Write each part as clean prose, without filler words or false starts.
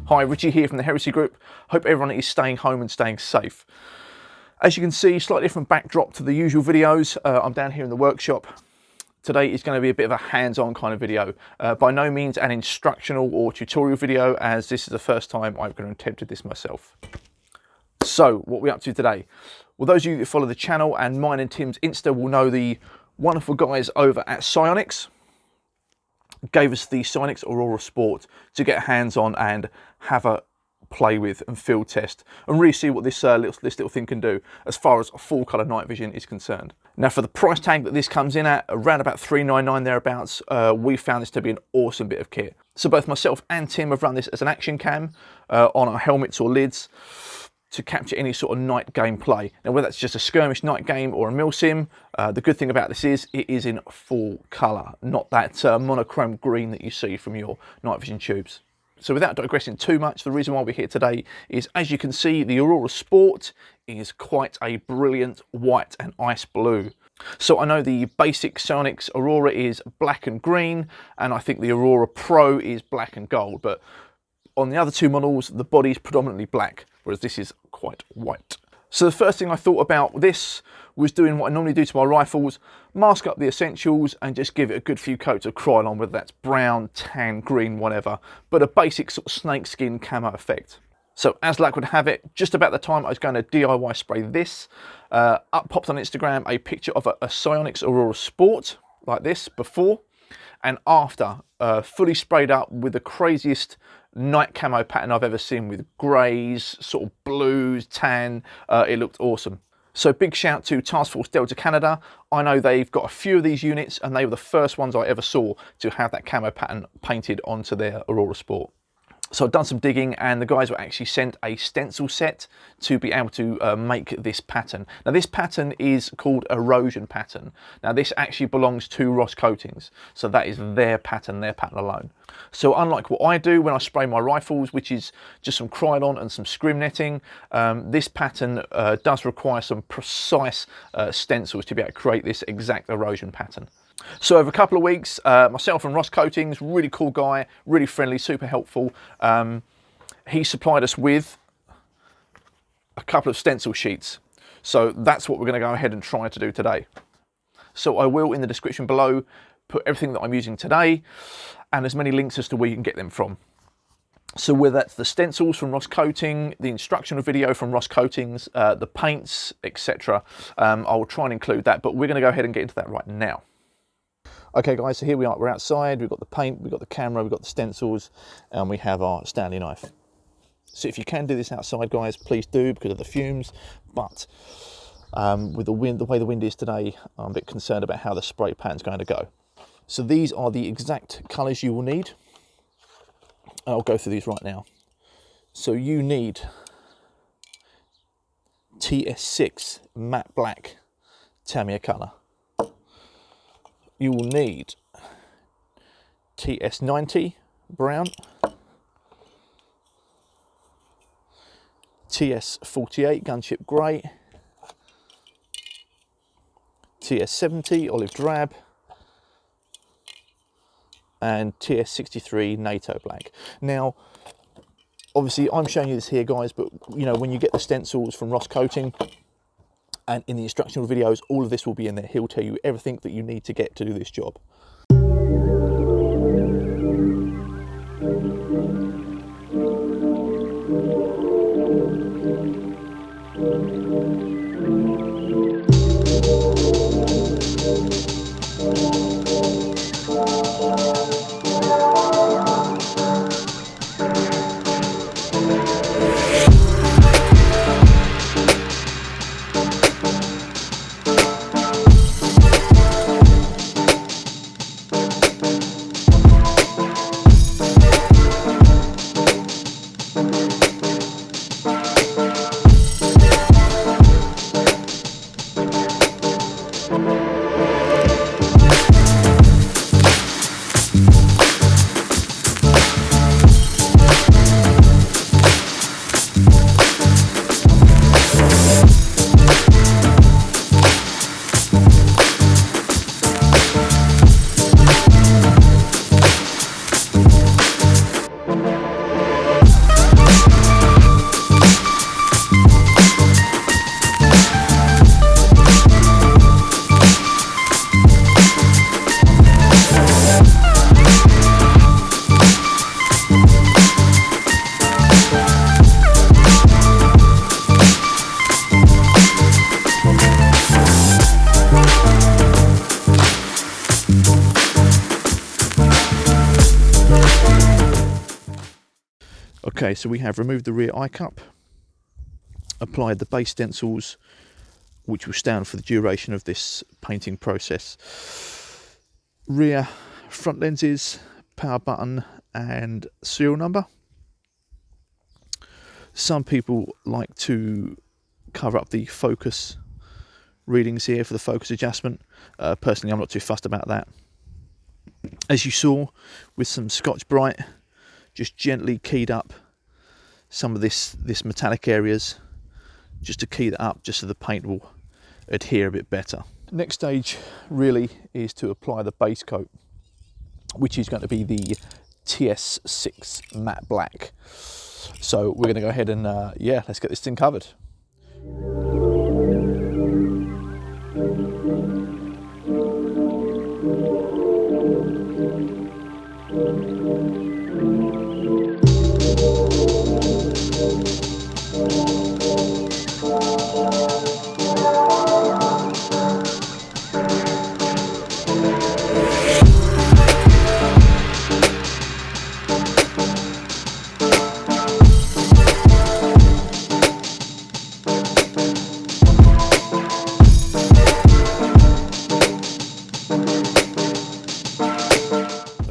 Hi, Richie here from the Heresy group. Hope everyone is staying home and staying safe. As you can see, slightly different backdrop to the usual videos. I'm down here in the workshop. Today is going to be a bit of a hands-on kind of video. By no means an instructional or tutorial video, as this is the first time I've going to attempt this myself. So, what are we up to today? Well, those of you that follow the channel and mine and Tim's Insta will know the wonderful guys over at Sionyx gave us the Sionyx Aurora Sport to get hands on and have a play with and field test and really see what this little thing can do as far as full colour night vision is concerned. Now, for the price tag that this comes in at, around about $399 thereabouts, we found this to be an awesome bit of kit. So both myself and Tim have run this as an action cam on our helmets or lids to capture any sort of night game play. Now, whether that's just a skirmish night game or a Milsim, the good thing about this is it is in full colour, not that monochrome green that you see from your night vision tubes. So without digressing too much, the reason why we're here today is, as you can see, the Aurora Sport is quite a brilliant white and ice blue. So I know the basic Sionyx Aurora is black and green, and I think the Aurora Pro is black and gold, but on the other two models, the body is predominantly black, whereas this is quite white. So the first thing I thought about this was doing what I normally do to my rifles, mask up the essentials and just give it a good few coats of Krylon, whether that's brown, tan, green, whatever, but a basic sort of snakeskin camo effect. So as luck would have it, just about the time I was going to DIY spray this, up popped on Instagram a picture of a Sionyx Aurora Sport, like this, before and after, fully sprayed up with the craziest night camo pattern I've ever seen, with greys, sort of blues, tan. It looked awesome. So big shout to Task Force Delta Canada. I know they've got a few of these units and they were the first ones I ever saw to have that camo pattern painted onto their Aurora Sport. So I've done some digging and the guys were actually sent a stencil set to be able to make this pattern. Now this pattern is called Erosion pattern. Now this actually belongs to Ross Coatings, so that is their pattern alone. So unlike what I do when I spray my rifles, which is just some Krylon and some scrim netting, this pattern does require some precise stencils to be able to create this exact erosion pattern. So over a couple of weeks, myself and Ross Coatings, really cool guy, really friendly, super helpful. He supplied us with a couple of stencil sheets. So that's what we're going to go ahead and try to do today. So I will, in the description below, put everything that I'm using today and as many links as to where you can get them from. So whether that's the stencils from Ross Coating, the instructional video from Ross Coatings, the paints, etc. I'll try and include that, but we're going to go ahead and get into that right now. Okay guys, so here we are, we're outside, we've got the paint, we've got the camera, we've got the stencils, and we have our Stanley knife. So if you can do this outside guys, please do, because of the fumes, but with the wind, the way the wind is today, I'm a bit concerned about how the spray pattern's going to go. So these are the exact colours you will need. I'll go through these right now. So you need TS6 matte black Tamiya colour. You will need TS90 brown, TS48 gunship grey, TS70 olive drab, and TS63 NATO black. Now, obviously I'm showing you this here guys, but you know, when you get the stencils from Ross Coating and in the instructional videos, all of this will be in there. He'll tell you everything that you need to get to do this job. Okay, so we have removed the rear eye cup, applied the base stencils, which will stand for the duration of this painting process. Rear front lenses, power button and serial number. Some people like to cover up the focus readings here for the focus adjustment. Personally, I'm not too fussed about that. As you saw with some Scotch Brite, just gently keyed up some of this metallic areas, just to key that up, just so the paint will adhere a bit better. Next stage really is to apply the base coat, which is going to be the TS6 matte black. So we're going to go ahead and yeah, let's get this thing covered.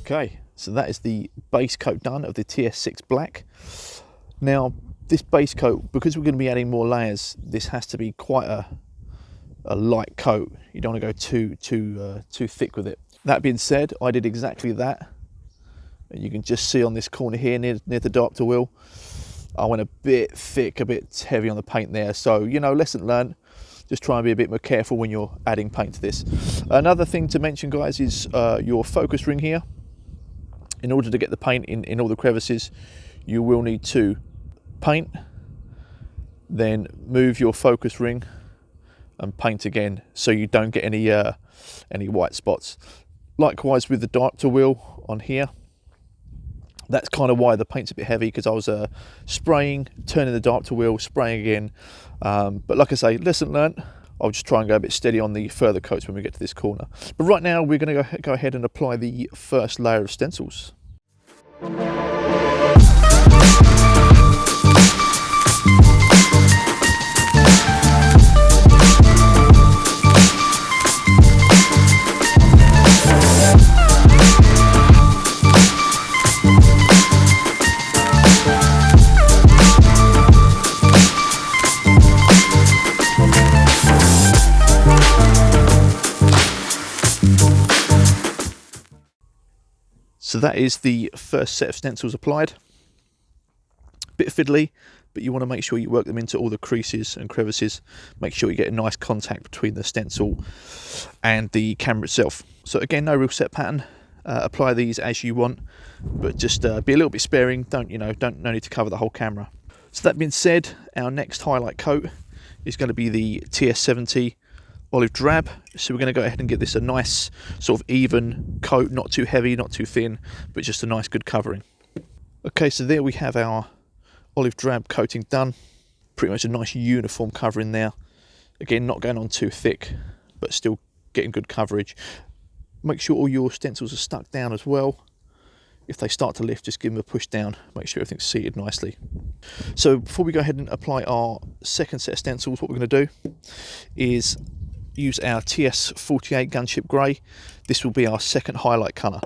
Okay, so that is the base coat done of the TS6 black. Now this base coat, because we're going to be adding more layers, this has to be quite a light coat. You don't want to go too thick with it. That being said, I did exactly that. You can just see on this corner here near the diopter wheel, I went a bit thick, a bit heavy on the paint there. So, you know, lesson learned. Just try and be a bit more careful when you're adding paint to this. Another thing to mention, guys, is your focus ring here. In order to get the paint in all the crevices, you will need to paint, then move your focus ring and paint again, so you don't get any white spots. Likewise with the diopter wheel on here, that's kind of why the paint's a bit heavy, because I was spraying, turning the diopter wheel, spraying again. But like I say, lesson learned. I'll just try and go a bit steady on the further coats when we get to this corner. But right now we're going to go ahead and apply the first layer of stencils. So that is the first set of stencils applied. Bit fiddly, but you want to make sure you work them into all the creases and crevices. Make sure you get a nice contact between the stencil and the camera itself. So again, no real set pattern. Apply these as you want, but just be a little bit sparing. No need to cover the whole camera. So that being said, our next highlight coat is going to be the TS70 olive drab. So we're going to go ahead and get this a nice sort of even coat, not too heavy, not too thin, but just a nice good covering. Okay, so there we have our olive drab coating done. Pretty much a nice uniform covering there. Again, not going on too thick, but still getting good coverage. Make sure all your stencils are stuck down as well. If they start to lift, just give them a push down, make sure everything's seated nicely. So before we go ahead and apply our second set of stencils, what we're going to do is use our TS48 gunship grey. This will be our second highlight colour.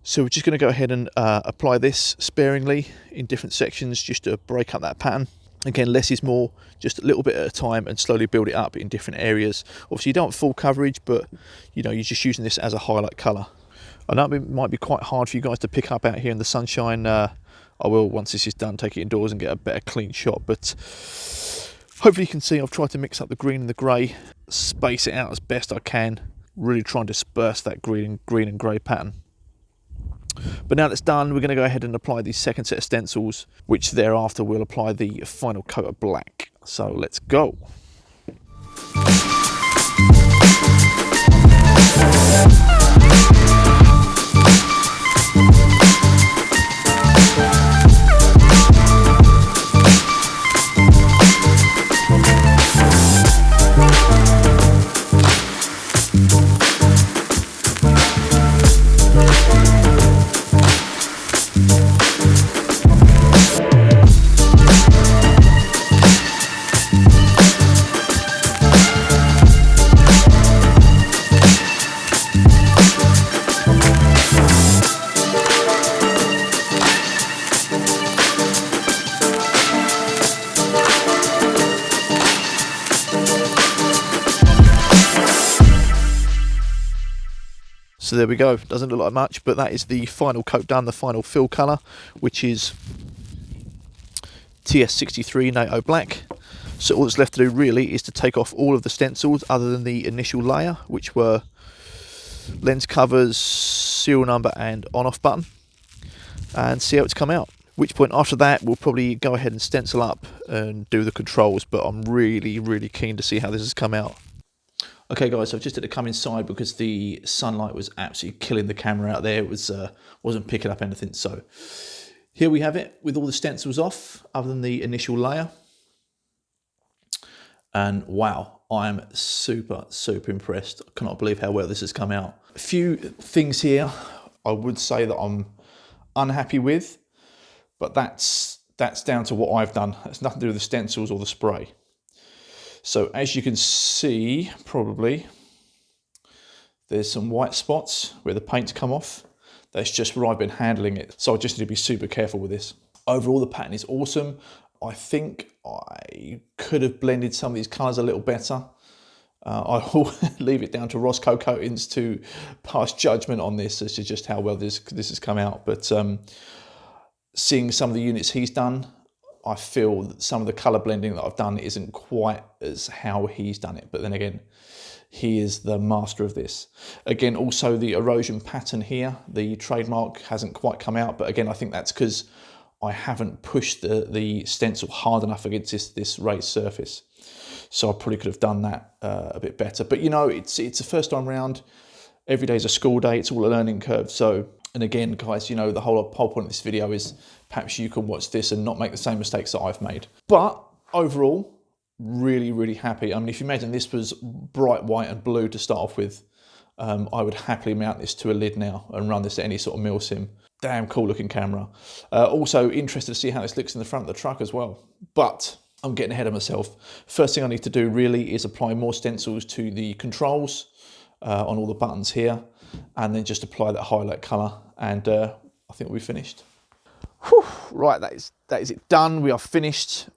So we're just going to go ahead and apply this sparingly in different sections, just to break up that pattern. Again, less is more, just a little bit at a time, and slowly build it up in different areas. Obviously you don't want full coverage, but you know, you're just using this as a highlight colour. I know it might be quite hard for you guys to pick up out here in the sunshine. I will, once this is done, take it indoors and get a better clean shot, but hopefully you can see I've tried to mix up the green and the grey, space it out as best I can, really try and disperse that green and grey pattern. But now that's done, we're going to go ahead and apply the second set of stencils, which thereafter we'll apply the final coat of black. So let's go. So there we go. Doesn't look like much, but that is the final coat done, the final fill colour, which is TS63 NATO Black. So all that's left to do really is to take off all of the stencils other than the initial layer, which were lens covers, serial number and on-off button, and see how it's come out. At which point after that we'll probably go ahead and stencil up and do the controls, but I'm really keen to see how this has come out. Okay guys, so I've just had to come inside because the sunlight was absolutely killing the camera out there. It was wasn't picking up anything. So here we have it with all the stencils off other than the initial layer. And wow, I'm super impressed. I cannot believe how well this has come out. A few things here I would say that I'm unhappy with, but that's down to what I've done. It's nothing to do with the stencils or the spray. So as you can see, probably, there's some white spots where the paint's come off. That's just where I've been handling it. So I just need to be super careful with this. Overall, the pattern is awesome. I think I could have blended some of these colours a little better. I will leave it down to Ross Co Coatings to pass judgment on this as to just how well this has come out. But seeing some of the units he's done, I feel that some of the colour blending that I've done isn't quite as how he's done it. But then again, he is the master of this. Again, also the erosion pattern here, the trademark hasn't quite come out. But again, I think that's because I haven't pushed the stencil hard enough against this raised surface. So I probably could have done that a bit better. But you know, it's the first time round. Every day's a school day. It's all a learning curve. So, and again, guys, you know, the whole point of this video is perhaps you can watch this and not make the same mistakes that I've made. But overall, really happy. I mean, if you imagine this was bright white and blue to start off with, I would happily mount this to a lid now and run this at any sort of Milsim. Damn cool looking camera. Also interested to see how this looks in the front of the truck as well. But I'm getting ahead of myself. First thing I need to do really is apply more stencils to the controls on all the buttons here, and then just apply that highlight colour, and I think we'll be finished. Whew, right, that is it done. We are finished.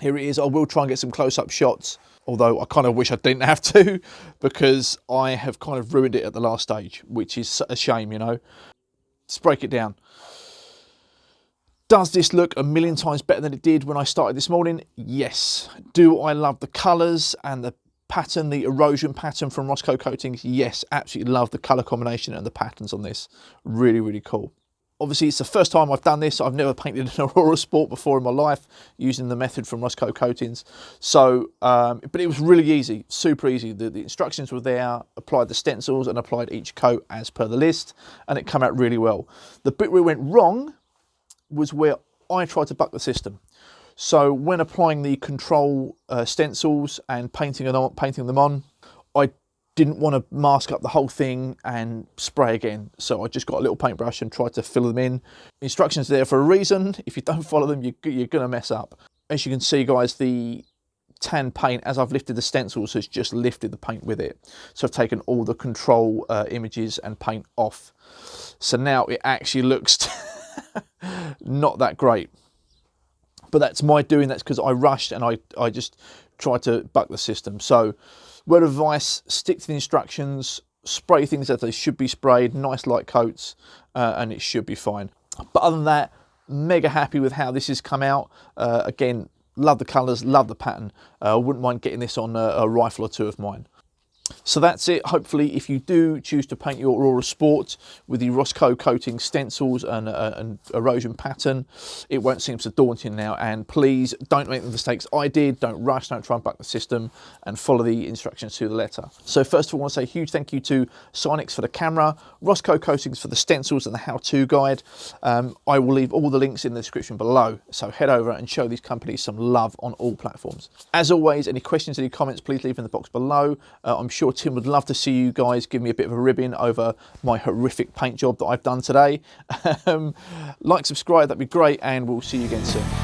Here it is. I will try and get some close-up shots, although I kind of wish I didn't have to, because I have kind of ruined it at the last stage, which is a shame, you know. Let's break it down. Does this look a million times better than it did when I started this morning? Yes. Do I love the colours and the pattern, the erosion pattern from Ross Co Coatings? Yes, absolutely love the colour combination and the patterns on this. Really cool. Obviously, it's the first time I've done this. I've never painted an Aurora Sport before in my life using the method from Ross Co Coatings. So, but it was really easy, super easy. The instructions were there, applied the stencils and applied each coat as per the list, and it came out really well. The bit where it went wrong was where I tried to buck the system. So when applying the control stencils and painting them on, I didn't want to mask up the whole thing and spray again. So I just got a little paintbrush and tried to fill them in. Instructions are there for a reason. If you don't follow them, you're going to mess up. As you can see, guys, the tan paint, as I've lifted the stencils, has just lifted the paint with it. So I've taken all the control images and paint off. So now it actually looks not that great. But that's my doing. That's because I rushed and I just tried to buck the system. So word of advice, stick to the instructions, spray things as they should be sprayed, nice light coats, and it should be fine. But other than that, mega happy with how this has come out. Again, love the colours, love the pattern. I wouldn't mind getting this on a rifle or two of mine. So that's it. Hopefully, if you do choose to paint your Aurora Sport with the Ross Co coating stencils and erosion pattern, it won't seem so daunting now. And please don't make the mistakes I did. Don't rush. Don't try and buck the system, and follow the instructions to the letter. So first of all, I want to say a huge thank you to Sionyx for the camera, Ross Co Coatings for the stencils and the how-to guide. I will leave all the links in the description below. So head over and show these companies some love on all platforms. As always, any questions, any comments, please leave in the box below. I'm sure Tim would love to see you guys give me a bit of a ribbon over my horrific paint job that I've done today. Like, subscribe, that'd be great, and we'll see you again soon.